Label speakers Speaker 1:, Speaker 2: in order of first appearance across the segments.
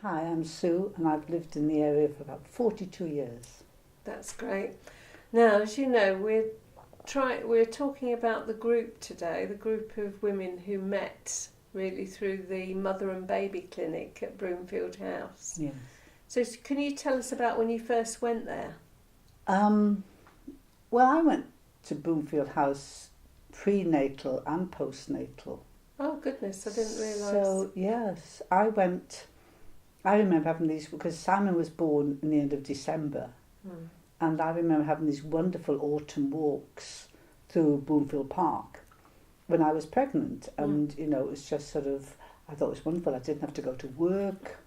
Speaker 1: Hi, I'm Sue, and I've lived in the area for about 42 years.
Speaker 2: That's great. Now, as you know, we're talking about the group today, the group of women who met really through the mother and baby clinic at Broomfield House.
Speaker 1: Yes.
Speaker 2: So, can you tell us about when you first went there?
Speaker 1: Um, well, I went to Broomfield House prenatal and postnatal.
Speaker 2: Oh goodness, I didn't realise.
Speaker 1: So, yes, I went. I remember having these because Simon was born in the end of December,
Speaker 2: Hmm.
Speaker 1: and I remember having these wonderful autumn walks through Broomfield Park when I was pregnant. And, it was just sort of, I thought it was wonderful. I didn't have to go to work.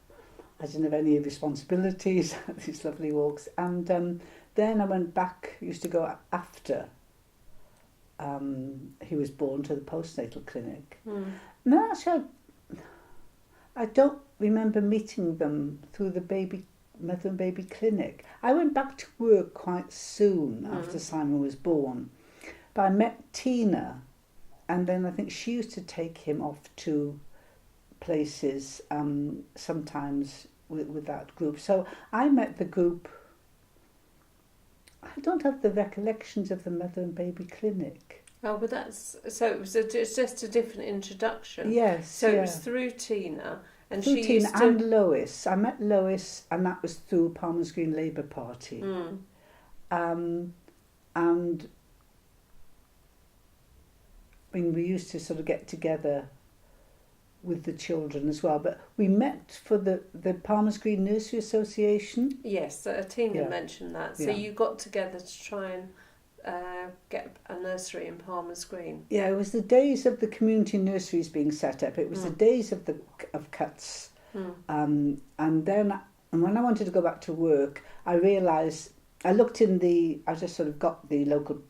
Speaker 1: I didn't have any responsibilities, these lovely walks. And then I went back, used to go after he was born to the postnatal clinic.
Speaker 2: Hmm.
Speaker 1: No, actually, I don't remember meeting them through the mother and baby clinic. I went back to work quite soon after Simon was born. But I met Tina, and then I think she used to take him off to places sometimes with that group. So I met the group. I don't have the recollections of the mother and baby clinic.
Speaker 2: Oh, but that's so. It's just a different introduction.
Speaker 1: Yes,
Speaker 2: So it
Speaker 1: yeah.
Speaker 2: was through Tina, and
Speaker 1: Through
Speaker 2: she
Speaker 1: Tina
Speaker 2: used to.
Speaker 1: and Lois. I met Lois, and that was through Palmer's Green Labour Party.
Speaker 2: Hmm.
Speaker 1: Um, and I mean, we used to sort of get together with the children as well. But we met for the Palmer's Green Nursery Association.
Speaker 2: Yes, Tina
Speaker 1: Yeah.
Speaker 2: mentioned that. So
Speaker 1: Yeah.
Speaker 2: you got together to try and get a nursery in Palmer's Green.
Speaker 1: Yeah, it was the days of the community nurseries being set up. It was the days of cuts. And then when I wanted to go back to work, I realised, I just sort of got the local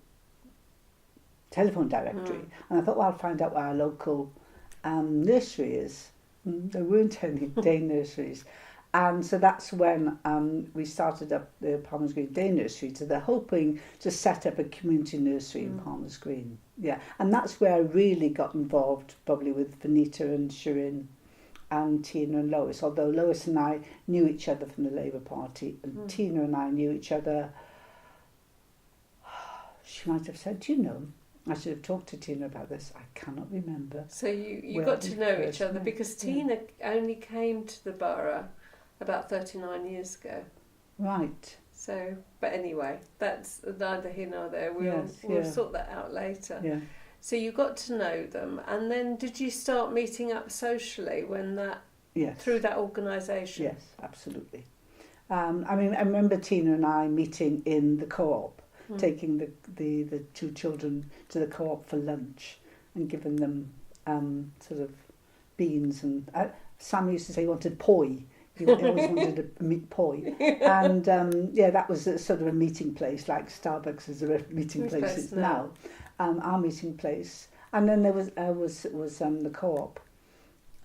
Speaker 1: telephone directory. And I thought, well, I'll find out where our local nursery is. There weren't any day nurseries. And so that's when we started up the Palmer's Green Day Nursery. So they're hoping to set up a community nursery in Palmer's Green. Yeah, and that's where I really got involved, probably with Vanita and Shirin and Tina and Lois. Although Lois and I knew each other from the Labour Party, and Tina and I knew each other. She might have said, "Do you know?" I should have talked to Tina about this. I cannot remember.
Speaker 2: So you
Speaker 1: Where
Speaker 2: got
Speaker 1: we
Speaker 2: to know
Speaker 1: first
Speaker 2: each other
Speaker 1: met.
Speaker 2: because
Speaker 1: Yeah.
Speaker 2: Tina only came to the borough about 39 years ago.
Speaker 1: Right.
Speaker 2: So, but anyway, that's neither here nor there. We'll
Speaker 1: Yeah.
Speaker 2: sort that out later.
Speaker 1: Yeah.
Speaker 2: So you got to know them, and then did you start meeting up socially when
Speaker 1: Yes.
Speaker 2: through that organisation?
Speaker 1: Yes, absolutely. I mean, I remember Tina and I meeting in the co-op, taking the two children to the co-op for lunch and giving them sort of beans. And Sam used to say he wanted poi. He always wanted a meat poi. And that was a sort of a meeting place, like Starbucks is a meeting place now. Our meeting place. And then there was the co-op.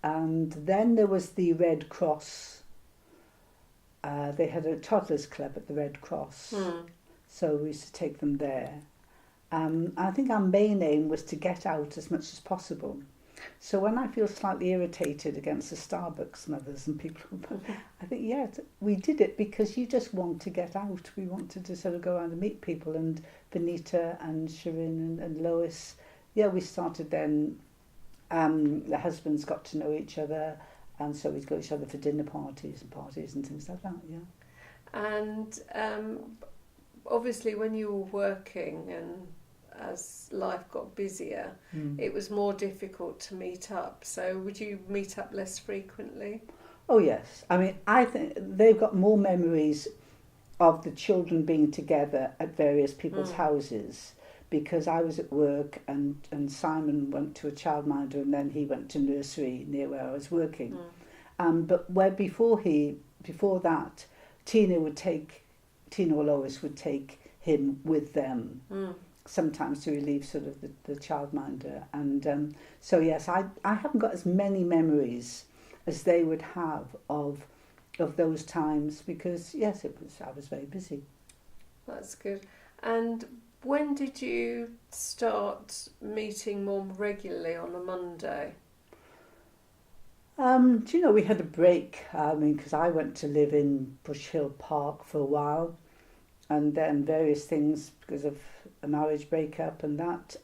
Speaker 1: And then there was the Red Cross. They had a toddlers club at the Red Cross, so we used to take them there. I think our main aim was to get out as much as possible. So when I feel slightly irritated against the Starbucks mothers and people, I think, yeah, we did it because you just want to get out. We wanted to sort of go around and meet people, and Benita and Shirin and Lois, yeah, we started then. The husbands got to know each other, and so we'd go each other for dinner parties and things like that, yeah.
Speaker 2: And obviously when you were working and as life got busier, it was more difficult to meet up. So would you meet up less frequently?
Speaker 1: Oh yes, I mean, I think they've got more memories of the children being together at various people's houses, because I was at work and Simon went to a childminder and then he went to nursery near where I was working. But before that, Tina or Lois would take him with them, sometimes to relieve sort of the childminder. And so yes, I haven't got as many memories as they would have of those times, because yes, I was very busy.
Speaker 2: That's good. And when did you start meeting more regularly on a Monday?
Speaker 1: Do you know, we had a break, because I went to live in Bush Hill Park for a while, and then various things because of a marriage breakup and that.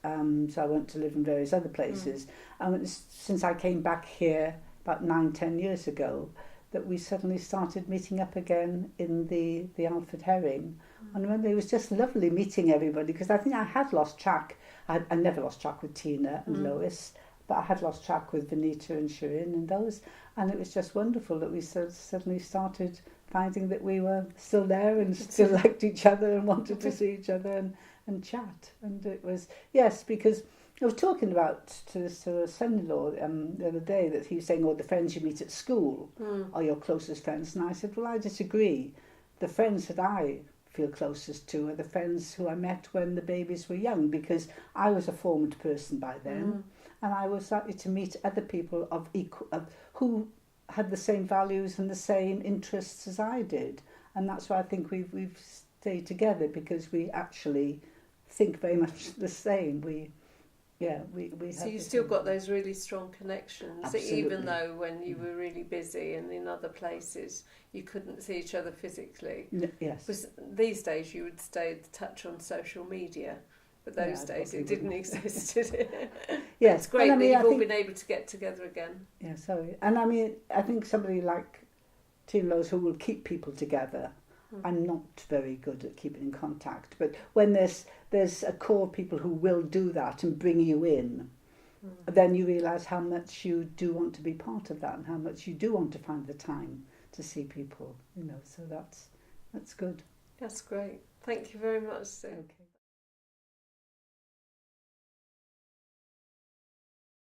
Speaker 1: So I went to live in various other places. And since I came back here about 9-10 years ago, that we suddenly started meeting up again in the Alfred Herring. And I remember it was just lovely meeting everybody, because I think I had lost track. I never lost track with Tina and Lois, but I had lost track with Venita and Shirin and those. And it was just wonderful that we suddenly started finding that we were still there and still liked each other and wanted to see each other and chat. And it was, yes, because I was talking about to a son-in-law the other day, that he was saying, oh, the friends you meet at school are your closest friends. And I said, well, I disagree. The friends that I feel closest to are the friends who I met when the babies were young, because I was a formed person by then, and I was likely to meet other people who had the same values and the same interests as I did. And that's why I think we've stayed together, because we actually think very much the same. We
Speaker 2: So you still got those really strong connections,
Speaker 1: Absolutely.
Speaker 2: even though when you were really busy and in other places you couldn't see each other physically.
Speaker 1: Yes.
Speaker 2: Because these days you would stay in touch on social media, but those days it didn't exist, did it?
Speaker 1: Yes.
Speaker 2: It's great
Speaker 1: And
Speaker 2: that you've all been able to get together again.
Speaker 1: Yeah, sorry. And I mean, I think somebody like Tina Lowe's, who will keep people together. I'm not very good at keeping in contact, but when there's a core of people who will do that and bring you in, then you realise how much you do want to be part of that, and how much you do want to find the time to see people, So that's good.
Speaker 2: That's great. Thank you very much, Sue.
Speaker 1: Okay.